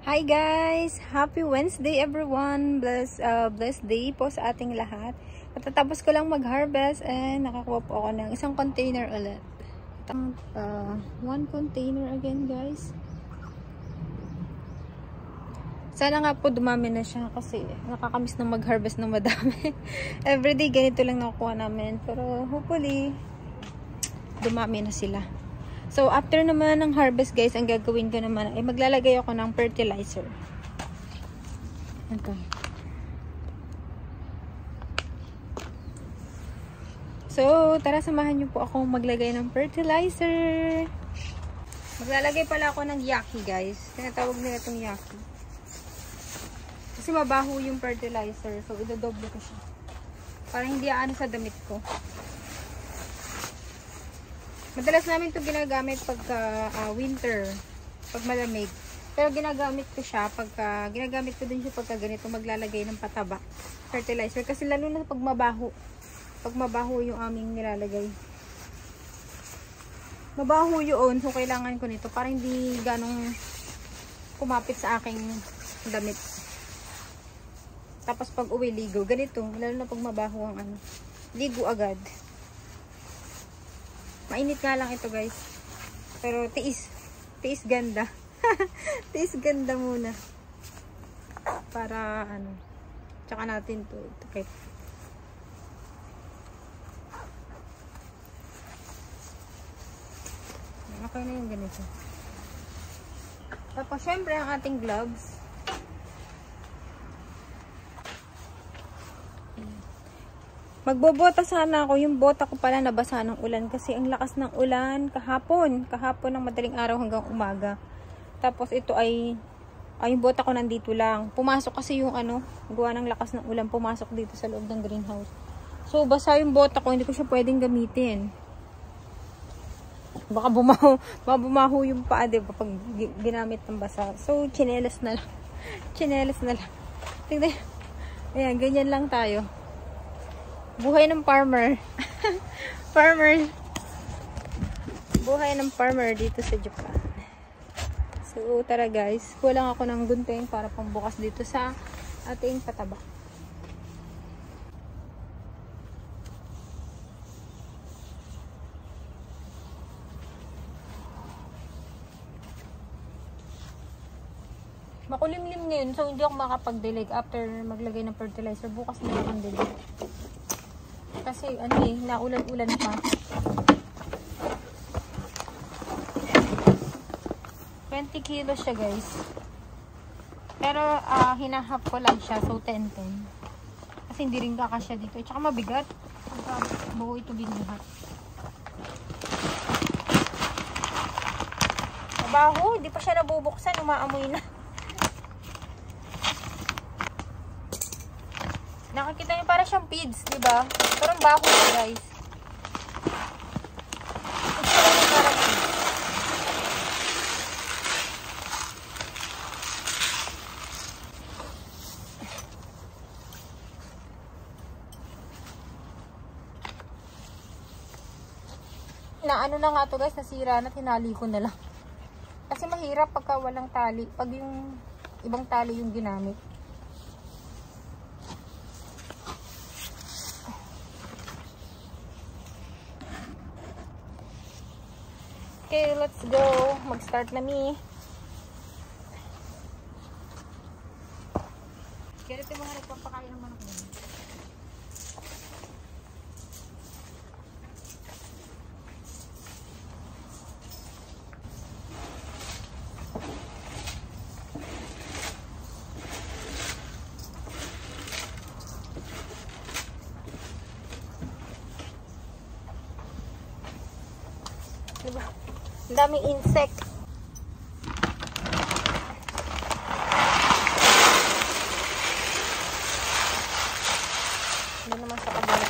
Hi guys! Happy Wednesday everyone! Blessed day po sa ating lahat. Matatapos ko lang mag-harvest and nakakuha po ako ng isang container ulit. One container again guys. Sana nga po dumami na siya kasi nakakamiss na mag-harvest ng madami. Everyday ganito lang nakukuha namin. Pero hopefully dumami na sila. So, after naman ng harvest guys, ang gagawin ko naman ay maglalagay ako ng fertilizer. Ito. So, tara samahan niyo po ako maglagay ng fertilizer. Maglalagay pala ako ng yaki guys. Tinatawag nila itong yaki. Kasi mabaho yung fertilizer. So, idodoble ko siya. Para hindi aano sa damit ko. Madalas namin ito ginagamit pagka winter, pag malamig. Pero ginagamit ko siya pagka, ginagamit ko din siya pagka ganito maglalagay ng pataba, fertilizer. Kasi lalo na pag mabaho. Pag mabaho yung aming nilalagay. Mabaho yun, so kailangan ko nito para hindi ganong kumapit sa aking damit. Tapos pag uwi ligo, ganito. Lalo na pag mabaho ang ano, ligo agad. Mainit nga lang ito guys. Pero tiis ganda. Tiis ganda muna. Para ano. Tsaka natin to. Okay. Okay na yung ganito. Tapos syempre ang ating gloves. Magbobota sana ako. Yung bota ko pala nabasa ng ulan kasi ang lakas ng ulan kahapon ng madaling araw hanggang umaga. Tapos ito ay yung bota ko nandito lang. Pumasok kasi yung ano, gawa ng lakas ng ulan, pumasok dito sa loob ng greenhouse. So basa yung bota ko, hindi ko siya pwedeng gamitin. Baka bumaho yung paa, diba, pag ginamit ng basa. So tsinelas na lang. Tsinelas na lang. Tingnan. Ayan, ganyan lang tayo. Buhay ng farmer. Buhay ng farmer dito sa Japan. So, tara guys. Kulang ako ng gunting para pambukas dito sa ating pataba. Makulimlim ngayon, so hindi ako makapag-dilig after maglagay ng fertilizer. Bukas na lang ang dilig. Kasi ano eh, naulan-ulan pa. 20 kilos siya guys. Pero hinahap ko lang siya, so 10-10. Kasi hindi rin kakasya dito. At saka mabigat. Buo ito binuhat. Mabaho, hindi pa siya nabubuksan, umaamoy na. Nakikita niyo para siyang feeds, di ba? Pero ang baho na, guys. Ito lang yung parang feeds. Na ano na nga to guys, nasira na, tinali ko na lang. Kasi mahirap pagka walang tali, pag yung ibang tali yung ginamit. Okay, let's go. Mag-start na mi. Ganito yung mga nagpapakain ng manok na. Diba? Ang daming insect. Hindi naman sa kabila.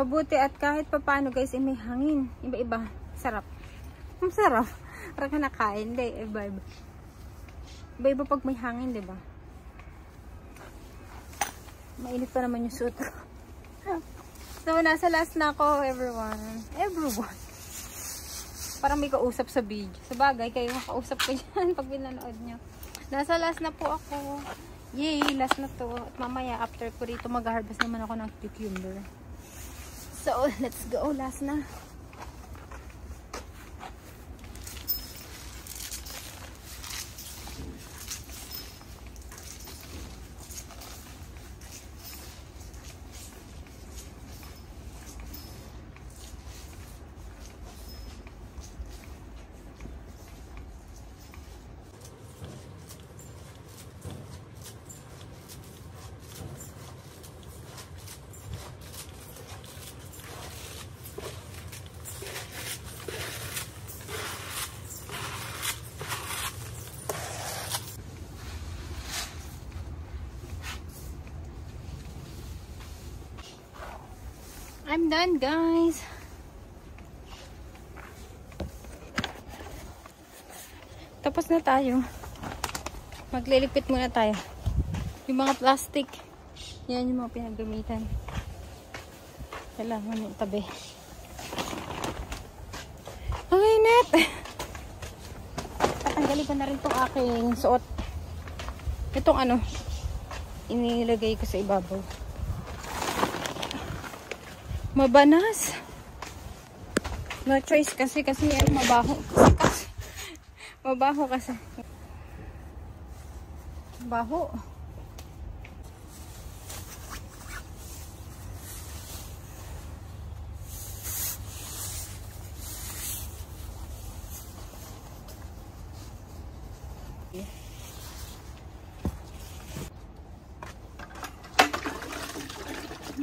Mabuti at kahit papaano guys, may hangin. Iba-iba. Sarap. Ang sarap. Para ka nakain. Hindi, iba-iba. Iba-iba pag may hangin, diba? Mainit pa naman yung suit ko. So, nasa last na ako, everyone. Everyone. Parang may kausap sa video. Sa bagay, kayo makausap ko dyan pag pinanood nyo. Nasa last na po ako. Yay, last na to. At mamaya, after ko rito, mag-harvest naman ako ng cucumber. So, let's go. Last na. I'm done, guys. Tapos na tayo. Magliligpit muna tayo. Yung mga plastic. Yan yung mga pinagamitan. Kailangan yung tabi. Ang init! Tatanggalin ko na rin itong aking suot. Itong ano, inilagay ko sa ibabaw. Mabanas. No choice kasi yan mabaho. Mabaho kasi. Mabaho.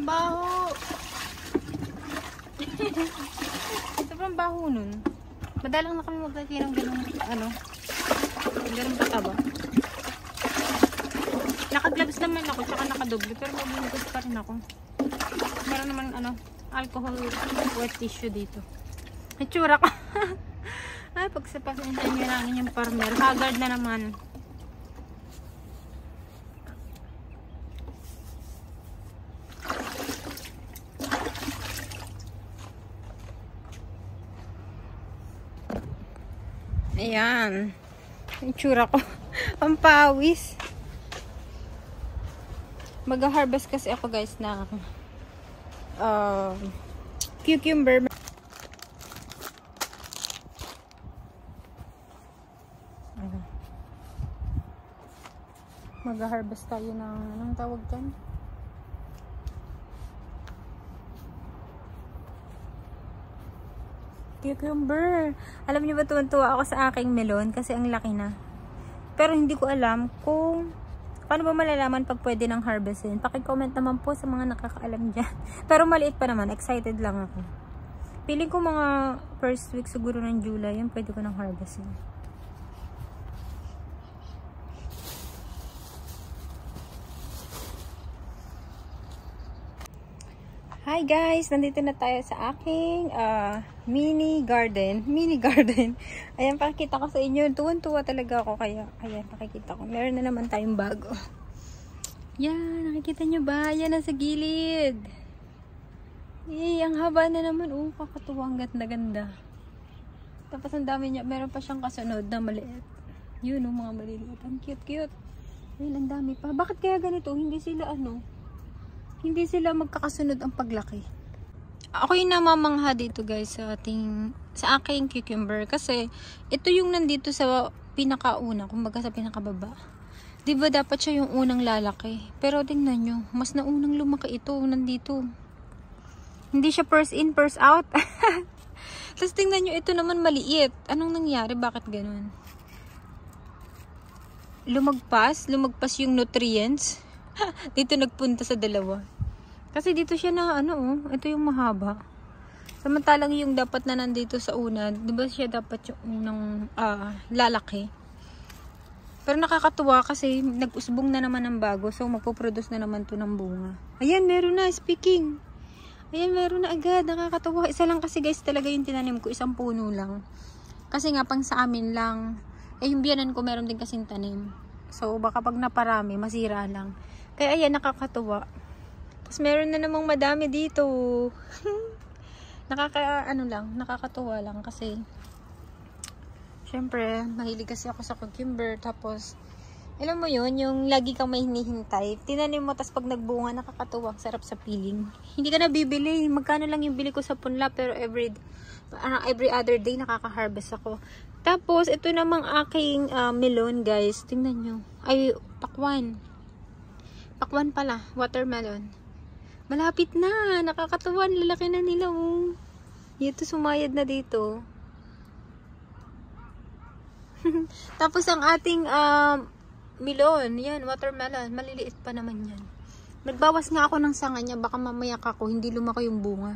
Baho. Sobrang baho nun. Madalang na kami maglagay ng ganun, ganun pataba. Naka-gloves naman ako, tsaka naka-doble, pero mabunugas pa rin ako. Meron naman, alcohol wet tissue dito. Itsura ko. Ay, pagsapasin nyo lang yung farmer. Haggard na naman. Ayan. Yung tsura ko. Ang pawis. Mag-harvest kasi ako guys ng cucumber. Mag-harvest tayo ng anong tawag dyan? Cucumber. Alam niyo ba, tuwan-tuwa ako sa aking melon kasi ang laki na. Pero hindi ko alam kung paano ba malalaman pag pwede ng harvestin. Paki-comment naman po sa mga nakakaalam dyan. Pero maliit pa naman. Excited lang ako. Feeling ko mga first week siguro ng July, yan pwede ko ng harvestin. Hi guys! Nandito na tayo sa aking mini garden. Ayan, pakikita ko sa inyo. Tuwan-tuwa talaga ako. Kaya, ayan, pakikita ko. Meron na naman tayong bago. Yan, nakikita nyo ba? Yan, nasa gilid. Eh, ang haba na naman. Oh, kakatuwa. Ang ganda-ganda. Tapos ang dami niya. Meron pa siyang kasunod na maliit. Yun, oh, mga maliliit. Ang cute-cute. Ayun, ang dami pa. Bakit kaya ganito? Hindi sila magkakasunod ang paglaki. Ako yung namamangha dito guys sa aking cucumber kasi ito yung nandito sa pinakauna, kumbaga sa pinakababa. 'Di ba dapat siya yung unang lalaki? Pero tingnan nyo, mas naunang lumaki ito nandito. Hindi siya first in, first out. Tapos tingnan nyo, ito naman maliit. Anong nangyari? Bakit ganun? Lumagpas yung nutrients. Dito nagpunta sa dalawa. Kasi dito siya na ito yung mahaba. Samantalang yung dapat na nandito sa una, di ba siya dapat yung unang lalaki. Pero nakakatuwa kasi nag-usbong na naman ng bago. So magpo-produce na naman to ng bunga. Ayan, meron na. Speaking. Ayan, meron na agad. Nakakatuwa. Isa lang kasi guys talaga yung tinanim ko. Isang puno lang. Kasi nga pang sa amin lang. Eh yung biyanan ko meron din kasing tanim. So baka pag naparami, masira lang. Kaya ayan, nakakatuwa. Tapos meron na namang madami dito. Nakakatuwa lang kasi syempre, mahilig kasi ako sa cucumber. Tapos alam mo yun, yung lagi kang may hinihintay. Tinanim mo, tas pag nagbunga, nakakatuwa. Sarap sa piling. Hindi ka na bibili. Magkano lang yung bili ko sa punla, pero every other day, nakaka-harvest ako. Tapos, ito namang aking melon, guys. Tingnan nyo. Ay, pakwan. Pakwan pala. Watermelon. Malapit na. Nakakatuwa. Lalaki na nila, oh. Ito, sumayad na dito. Tapos, ang ating melon, yan, watermelon, maliliit pa naman yan. Nagbawas nga ako ng sanga niya, baka mamaya ako, hindi lumaki yung bunga.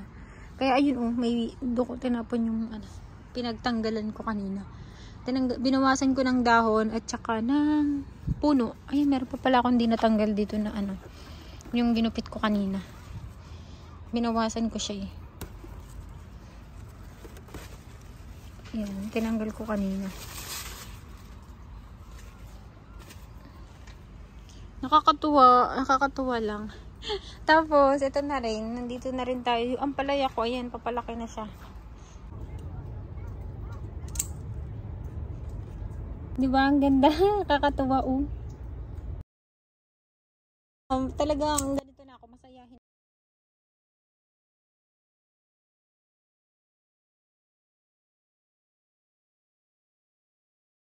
Kaya ayun, oh, may duko tinapon yung, pinagtanggalan ko kanina. Binawasan ko ng dahon, at saka ng puno. Ay, meron pa pala akong di natanggal dito na, yung ginupit ko kanina. Binawasan ko siya, eh. Yan, tinanggal ko kanina. Nakakatuwa lang. Tapos, ito na rin. Nandito na rin tayo. Ang palaya ko, ayan, papalaki na siya. Diba? Ang ganda. Nakakatuwa, oh. Talagang ganito na ako, masayahin.